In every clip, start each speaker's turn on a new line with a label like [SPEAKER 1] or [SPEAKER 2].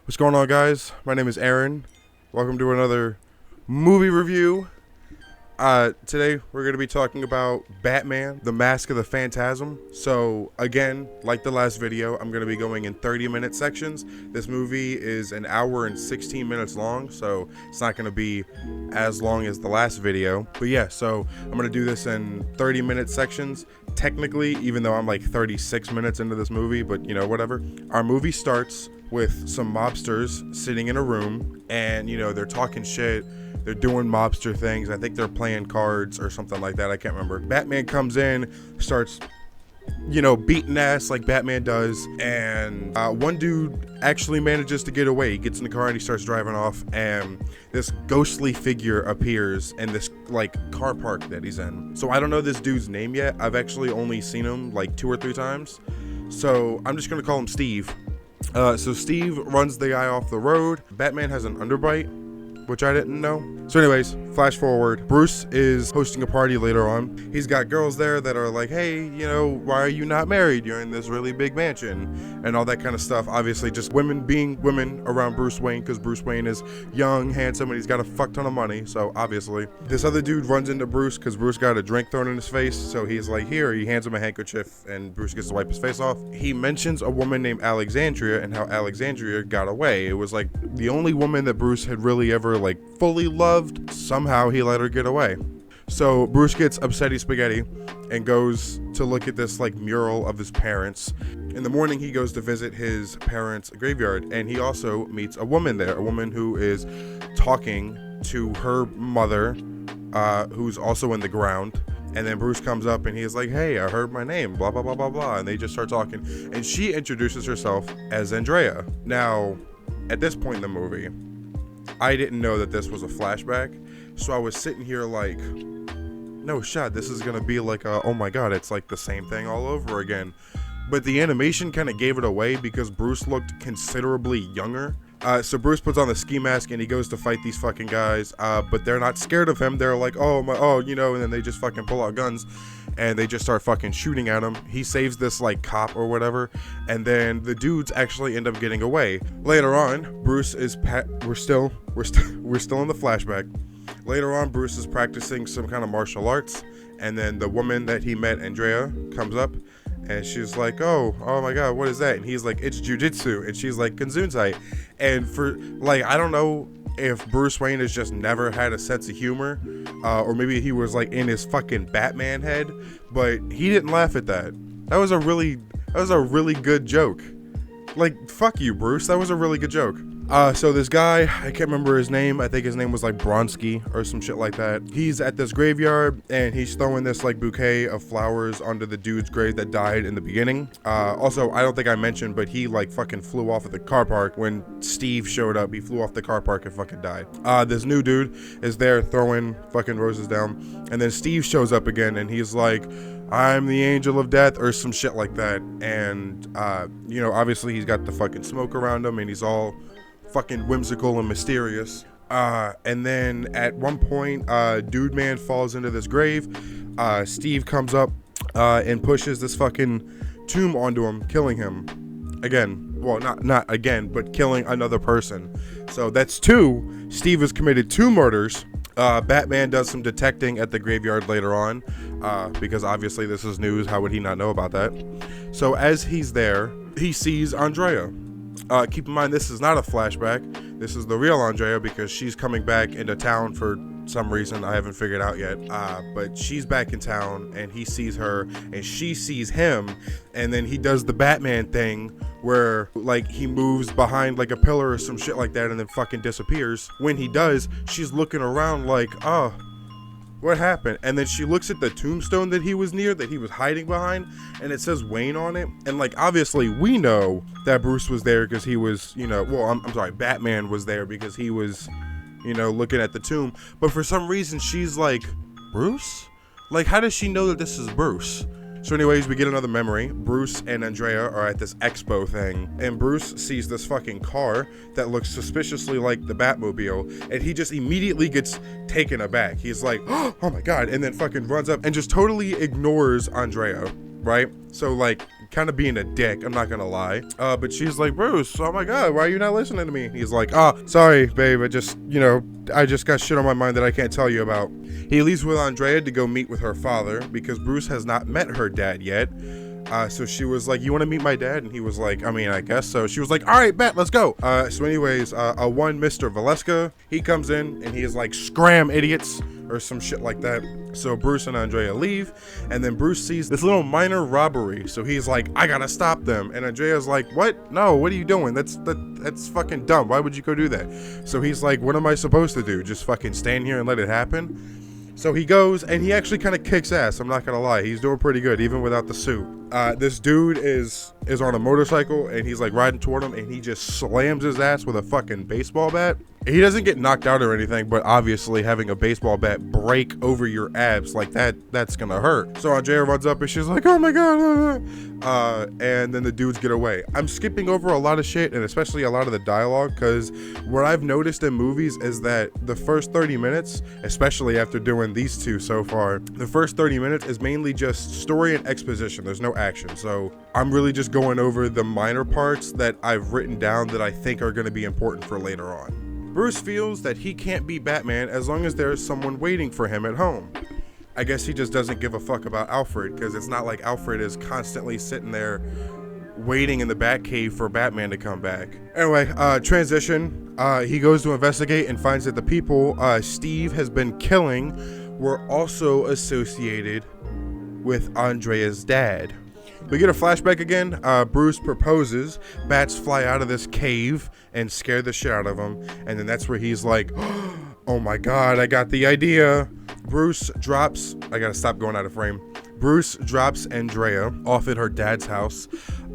[SPEAKER 1] What's going on, guys? My name is Aaron. Welcome to another movie review. Today we're going to be talking about Batman, The Mask of the Phantasm. So again, like the last video, I'm going to be going in 30-minute sections. This movie is an hour and 16 minutes long, so it's not going to be as long as the last video. But yeah, so I'm going to do this in 30-minute sections. Technically, even though I'm like 36 minutes into this movie, but you know, whatever. Our movie starts with some mobsters sitting in a room, and you know, they're talking shit. They're doing mobster things. I think they're playing cards or something like that. I can't remember. Batman comes in, starts, you know, beating ass like Batman does. And one dude actually manages to get away. He gets in the car and he starts driving off. And this ghostly figure appears in this like car park that he's in. So I don't know this dude's name yet. I've actually only seen him like 2 or 3 times. So I'm just going to call him Steve. So Steve runs the guy off the road. Batman has an underbite, which I didn't know. So anyways, flash forward. Bruce is hosting a party later on. He's got girls there that are like, hey, you know, why are you not married? You're in this really big mansion and all that kind of stuff. Obviously just women being women around Bruce Wayne, because Bruce Wayne is young, handsome, and he's got a fuck ton of money. So obviously this other dude runs into Bruce because Bruce got a drink thrown in his face. So he's like, here, he hands him a handkerchief and Bruce gets to wipe his face off. He mentions a woman named Alexandria and how Alexandria got away. It was like the only woman that Bruce had really ever like fully loved. Somehow he let her get away. So Bruce gets upsetty spaghetti and goes to look at this like mural of his parents. In the morning he goes to visit his parents' graveyard, and he also meets a woman there, a woman who is talking to her mother, who's also in the ground. And then Bruce comes up and he's like, hey, I heard my name, blah blah blah blah blah, and they just start talking, and she introduces herself as Andrea. Now at this point in the movie, I didn't know that this was a flashback, so I was sitting here like, no shot, this is gonna be like a, oh my god, it's like the same thing all over again. But the animation kind of gave it away because Bruce looked considerably younger. So Bruce puts on the ski mask and he goes to fight these fucking guys, but they're not scared of him. They're like, you know, and then they just fucking pull out guns and they just start fucking shooting at him. He saves this like cop or whatever, and then the dudes actually end up getting away. Later on, Bruce is we're still in the flashback. Later on, Bruce is practicing some kind of martial arts, and then the woman that he met, Andrea, comes up. And she's like, oh my god, what is that? And he's like, it's jujitsu. And she's like, Gesundheit. And for like, I don't know if Bruce Wayne has just never had a sense of humor, or maybe he was like in his fucking Batman head, but he didn't laugh at that. That was a really good joke. Like, fuck you, Bruce. That was a really good joke. So this guy, I can't remember his name. I think his name was like Bronsky or some shit like that. He's at this graveyard and he's throwing this like bouquet of flowers onto the dude's grave that died in the beginning. Also, I don't think I mentioned, but he like fucking flew off of the car park when Steve showed up. He flew off the car park and fucking died. This new dude is there throwing fucking roses down, and then Steve shows up again and he's like, I'm the angel of death or some shit like that. And you know, obviously he's got the fucking smoke around him and he's all fucking whimsical and mysterious. And then at one point, Dude Man falls into this grave. Steve comes up and pushes this fucking tomb onto him, killing him again. Well, not again, but killing another person. So that's 2. Steve has committed 2 murders. Batman does some detecting at the graveyard later on, because obviously this is news. How would he not know about that? So as he's there, he sees Andrea. Keep in mind, this is not a flashback. This is the real Andrea, because she's coming back into town for some reason I haven't figured out yet. But she's back in town and he sees her and she sees him, and then he does the Batman thing where like he moves behind like a pillar or some shit like that and then fucking disappears. When he does, she's looking around like, oh, what happened? And then she looks at the tombstone that he was near, that he was hiding behind, and it says Wayne on it. And like, obviously we know that Bruce was there because he was, you know, well, I'm sorry, Batman was there because he was, you know, looking at the tomb. But for some reason she's like, Bruce? Like, how does she know that this is Bruce? So anyways, we get another memory. Bruce and Andrea are at this expo thing, and Bruce sees this fucking car that looks suspiciously like the Batmobile, and he just immediately gets taken aback. He's like, oh my god, and then fucking runs up and just totally ignores Andrea, right? So like, kind of being a dick, I'm not gonna lie. But she's like, Bruce, oh my God, why are you not listening to me? He's like, oh, sorry, babe, I just got shit on my mind that I can't tell you about. He leaves with Andrea to go meet with her father because Bruce has not met her dad yet. So she was like, you want to meet my dad? And he was like, I mean, I guess so. She was like, all right, bet, let's go. So anyways, one Mr. Valeska, he comes in and he is like, scram, idiots, or some shit like that. So Bruce and Andrea leave, and then Bruce sees this little minor robbery. So he's like, I gotta stop them. And Andrea's like, what? No, what are you doing? That's fucking dumb. Why would you go do that? So he's like, what am I supposed to do? Just fucking stand here and let it happen? So he goes, and he actually kind of kicks ass. I'm not gonna lie, he's doing pretty good, even without the suit. This dude is on a motorcycle, and he's like riding toward him, and he just slams his ass with a fucking baseball bat. He doesn't get knocked out or anything, but obviously having a baseball bat break over your abs like that's gonna hurt. So Andrea runs up and she's like, oh my God. And then the dudes get away. I'm skipping over a lot of shit, and especially a lot of the dialogue, because what I've noticed in movies is that the first 30 minutes, especially after doing these two so far, the first 30 minutes is mainly just story and exposition. There's no action. So I'm really just going over the minor parts that I've written down that I think are going to be important for later on. Bruce feels that he can't be Batman as long as there's someone waiting for him at home. I guess he just doesn't give a fuck about Alfred, because it's not like Alfred is constantly sitting there waiting in the Batcave for Batman to come back. Anyway, transition. He goes to investigate and finds that the people Steve has been killing were also associated with Andrea's dad. We get a flashback again. Bruce proposes. Bats fly out of this cave and scare the shit out of him. And then that's where he's like, oh my God, I got the idea. Bruce drops, I gotta stop going out of frame. Bruce drops Andrea off at her dad's house.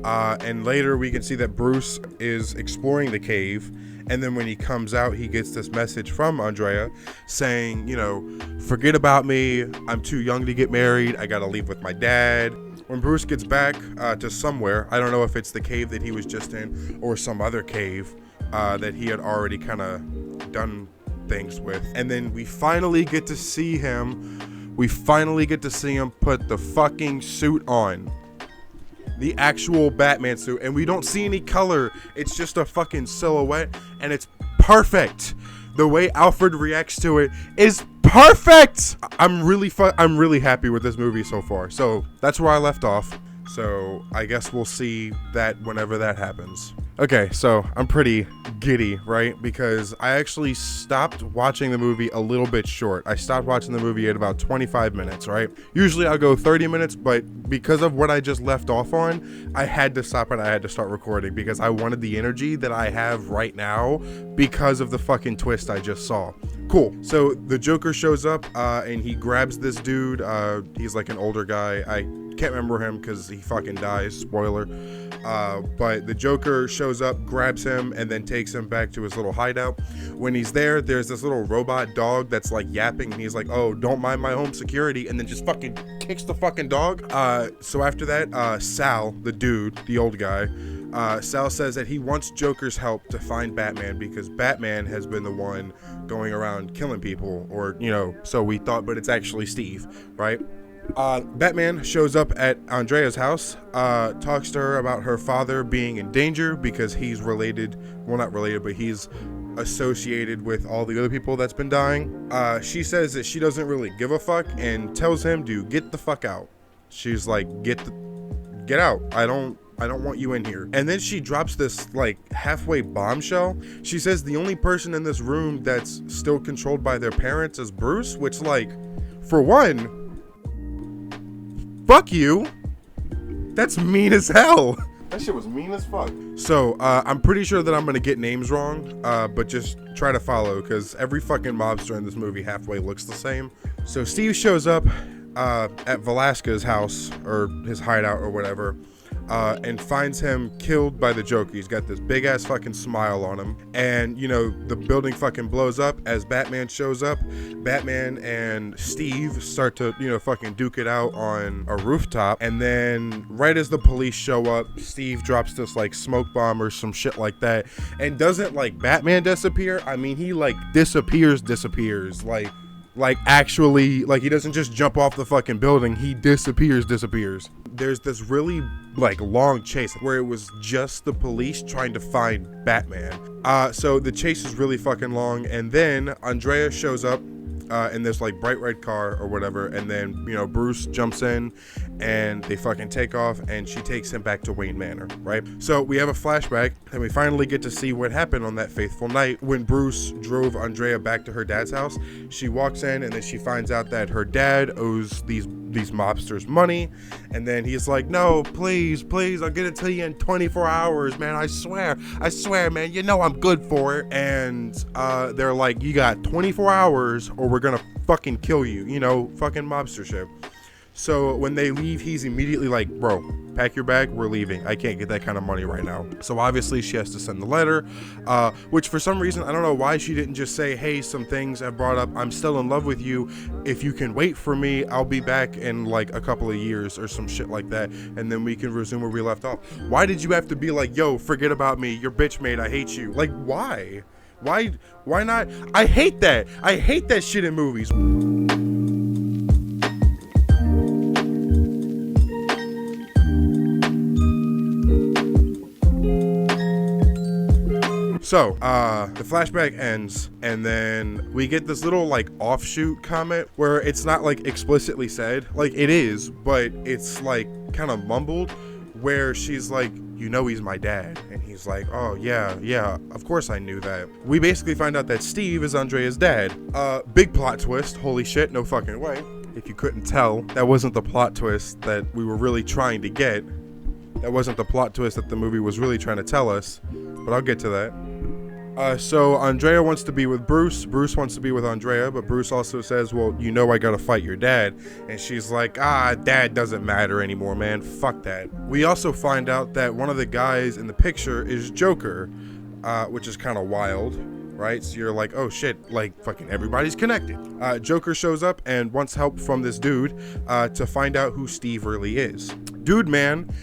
[SPEAKER 1] And later we can see that Bruce is exploring the cave. And then when he comes out, he gets this message from Andrea saying, forget about me. I'm too young to get married. I gotta leave with my dad. When Bruce gets back to somewhere, I don't know if it's the cave that he was just in or some other cave that he had already kind of done things with. And then we finally get to see him. We finally get to see him put the fucking suit on. The actual Batman suit. And we don't see any color. It's just a fucking silhouette. And it's perfect. The way Alfred reacts to it is perfect. I'm really happy with this movie so far. So that's where I left off. So I guess we'll see that whenever that happens. Okay, so I'm pretty giddy, right? Because I actually stopped watching the movie a little bit short. I stopped watching the movie at about 25 minutes, right? Usually I'll go 30 minutes, but because of what I just left off on, I had to stop and I had to start recording because I wanted the energy that I have right now because of the fucking twist I just saw. Cool. So the Joker shows up and he grabs this dude. He's like an older guy. I can't remember him because he fucking dies, spoiler. But the Joker shows up, grabs him, and then takes him back to his little hideout. When he's there, there's this little robot dog that's like yapping, and he's like, oh, don't mind my home security, and then just fucking kicks the fucking dog. So after that, Sal, the dude, the old guy, Sal says that he wants Joker's help to find Batman because Batman has been the one going around killing people, or, so we thought, but it's actually Steve, right? Batman shows up at Andrea's house, talks to her about her father being in danger because he's related, well, not related, but he's associated with all the other people that's been dying. She says that she doesn't really give a fuck and tells him to get the fuck out. She's like, get out. I don't want you in here. And then she drops this like halfway bombshell. She says the only person in this room that's still controlled by their parents is Bruce, which, like, for one, fuck you. That's mean as hell. That shit was mean as fuck. So, I'm pretty sure that I'm gonna get names wrong, but just try to follow, because every fucking mobster in this movie halfway looks the same. So Steve shows up at Velasquez's house, or his hideout, or whatever, and finds him killed by the Joker. He's got this big ass fucking smile on him, and the building fucking blows up as Batman shows up. Batman and Steve start to fucking duke it out on a rooftop, and then right as the police show up, Steve drops this like smoke bomb or some shit like that, and doesn't like Batman disappear. I mean, he like disappears like actually, like, he doesn't just jump off the fucking building, he disappears. there's this really like long chase where it was just the police trying to find Batman. So the chase is really fucking long, and then Andrea shows up in this like bright red car or whatever, and then Bruce jumps in and they fucking take off, and she takes him back to Wayne Manor, right? So we have a flashback and we finally get to see what happened on that fateful night when Bruce drove Andrea back to her dad's house. She walks in and then she finds out that her dad owes these mobsters money, and then he's like, no, please, I'll get it to you in 24 hours, man. I swear, man, I'm good for it. And they're like, you got 24 hours or we're gonna fucking kill you, fucking mobster shit. So when they leave, he's immediately like, bro, pack your bag, we're leaving. I can't get that kind of money right now. So obviously she has to send the letter, which for some reason, I don't know why she didn't just say, hey, some things I've brought up. I'm still in love with you. If you can wait for me, I'll be back in like a couple of years or some shit like that. And then we can resume where we left off. Why did you have to be like, yo, forget about me. You're bitch made. I hate you. Like, why? Why not? I hate that. I hate that shit in movies. So, the flashback ends, and then we get this little, like, offshoot comment where it's not, like, explicitly said. Like, it is, but it's, like, kind of mumbled, where she's like, he's my dad. And he's like, oh, yeah, of course I knew that. We basically find out that Steve is Andrea's dad. Big plot twist. Holy shit, no fucking way. If you couldn't tell, that wasn't the plot twist that we were really trying to get. That wasn't the plot twist that the movie was really trying to tell us, but I'll get to that. So Andrea wants to be with Bruce. Bruce wants to be with Andrea, but Bruce also says, well, I gotta fight your dad. And she's like, dad doesn't matter anymore, man. Fuck that. We also find out that one of the guys in the picture is Joker, which is kind of wild, right? So you're like, oh shit, like fucking everybody's connected. Joker shows up and wants help from this dude to find out who Steve really is. Dude man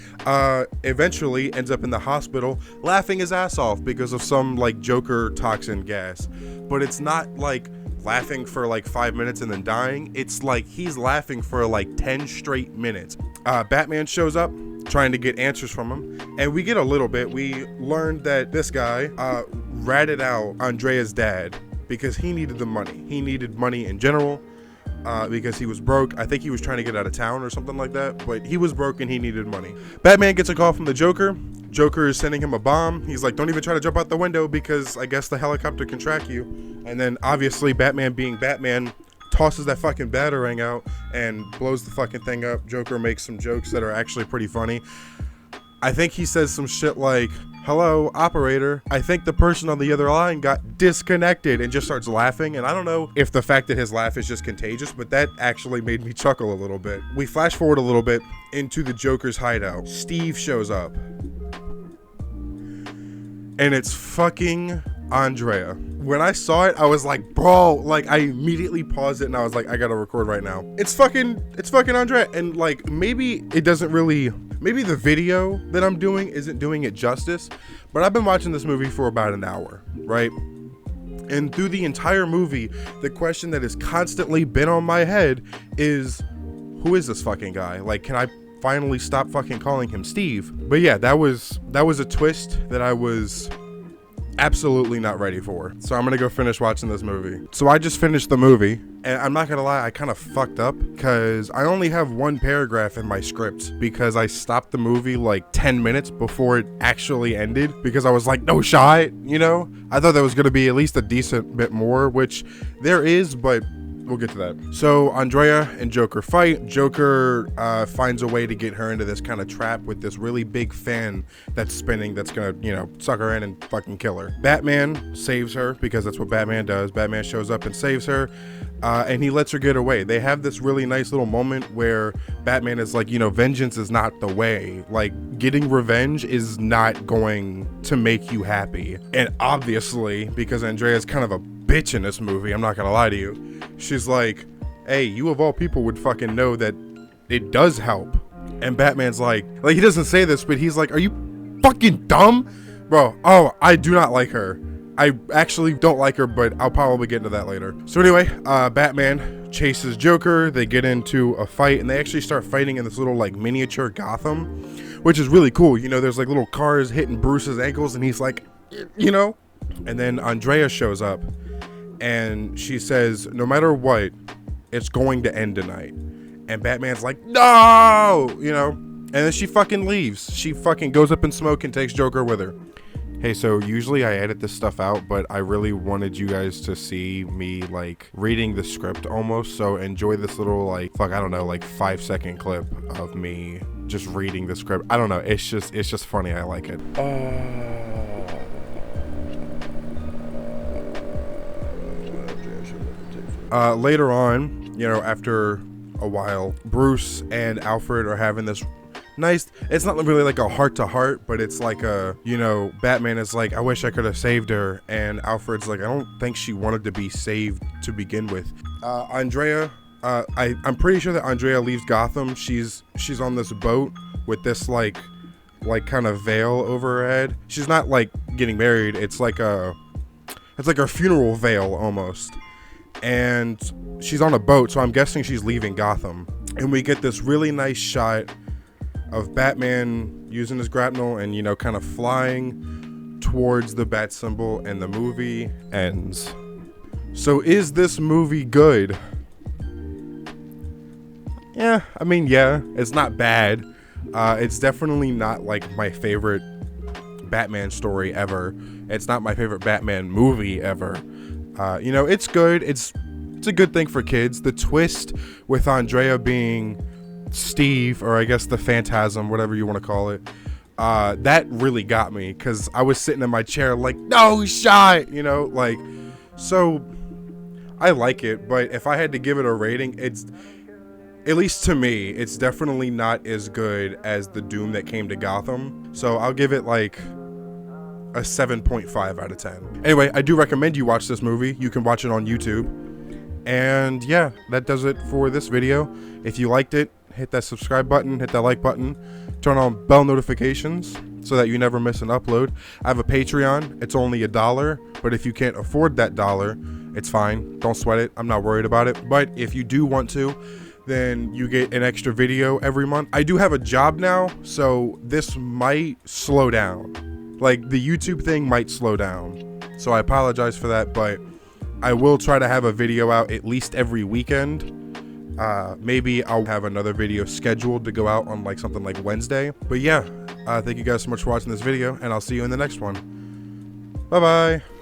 [SPEAKER 1] eventually ends up in the hospital laughing his ass off because of some like Joker toxin gas, but it's not like laughing for like 5 minutes and then dying. It's like he's laughing for like 10 straight minutes. Batman shows up trying to get answers from him, and we get a little bit. We learned that this guy ratted out Andrea's dad because he needed the money. He needed money in general. Because he was broke. I think he was trying to get out of town or something like that, but he was broke and he needed money. Batman gets a call from the Joker. Joker is sending him a bomb. He's like, don't even try to jump out the window because I guess the helicopter can track you. And then obviously Batman being Batman tosses that fucking batarang out and blows the fucking thing up. Joker makes some jokes that are actually pretty funny. I think he says some shit like, hello, operator, I think the person on the other line got disconnected, and just starts laughing. And I don't know if the fact that his laugh is just contagious, but that actually made me chuckle a little bit. We flash forward a little bit into the Joker's hideout. Steve shows up. And it's fucking Andrea. When I saw it, I was like, bro, like I immediately paused it and I was like, I gotta record right now. It's fucking Andrea. And like, maybe the video that I'm doing isn't doing it justice, but I've been watching this movie for about an hour, right? And through the entire movie, the question that has constantly been on my head is, who is this fucking guy? Like, can I finally stop fucking calling him Steve? But yeah, that was a twist that I was absolutely not ready for. So I'm gonna go finish watching this movie. So I just finished the movie, and I'm not gonna lie, I kind of fucked up because I only have one paragraph in my script because I stopped the movie like 10 minutes before it actually ended because I was like, no shot, I thought that was gonna be at least a decent bit more, which there is, but we'll get to that. So Andrea and Joker fight. Joker finds a way to get her into this kind of trap with this really big fan that's spinning that's gonna, suck her in and fucking kill her. Batman saves her because that's what Batman does. Batman shows up and saves her, and he lets her get away. They have this really nice little moment where Batman is like, vengeance is not the way. Like, getting revenge is not going to make you happy. And obviously, because Andrea's kind of a bitch in this movie, I'm not gonna lie to you, she's like, hey, you of all people would fucking know that it does help. And Batman's like he doesn't say this, but he's like, are you fucking dumb? Bro, I do not like her. I actually don't like her, but I'll probably get into that later. So anyway, Batman chases Joker. They get into a fight, and they actually start fighting in this little like miniature Gotham, which is really cool. You know, there's like little cars hitting Bruce's ankles, and he's like, you know. And then Andrea shows up, and she says, no matter what, it's going to end tonight. And Batman's like, no, you know. And then she fucking leaves. She fucking goes up in smoke and takes Joker with her. Hey, so usually I edit this stuff out, but I really wanted you guys to see me like reading the script almost. So enjoy this little like, I don't know, like 5-second clip of me just reading the script. I don't know. It's just funny. I like it. Later on, you know, after a while, Bruce and Alfred are having this nice, it's not really like a heart-to-heart, but it's like a, you know, Batman is like, I wish I could have saved her, and Alfred's like, I don't think she wanted to be saved to begin with. Andrea, I'm pretty sure that Andrea leaves Gotham. She's on this boat with this like kind of veil over her head. She's not like getting married. It's like her funeral veil almost. And she's on a boat, so I'm guessing she's leaving Gotham. And we get this really nice shot of Batman using his grapnel and, you know, kind of flying towards the bat symbol, and the movie ends. So is this movie good? Yeah, I mean, yeah, it's not bad. It's definitely not like my favorite Batman story ever. It's not my favorite Batman movie ever. You know, it's good. It's a good thing for kids. The twist with Andrea being Steve, or I guess the Phantasm, whatever you want to call it, that really got me, because I was sitting in my chair like, no, he shot, you know, like, so I like it. But if I had to give it a rating, it's, at least to me, it's definitely not as good as the Doom that came to Gotham. So I'll give it like a 7.5 out of 10. Anyway, I do recommend you watch this movie. You can watch it on YouTube. And yeah, that does it for this video. If you liked it, hit that subscribe button, hit that like button, turn on bell notifications so that you never miss an upload. I have a Patreon. It's only $1, but if you can't afford that $1, it's fine. Don't sweat it. I'm not worried about it. But if you do want to, then you get an extra video every month. I do have a job now, so this might slow down. Like, the YouTube thing might slow down, so I apologize for that, but I will try to have a video out at least every weekend. Maybe I'll have another video scheduled to go out on like something like Wednesday. But yeah, thank you guys so much for watching this video, and I'll see you in the next one. Bye bye.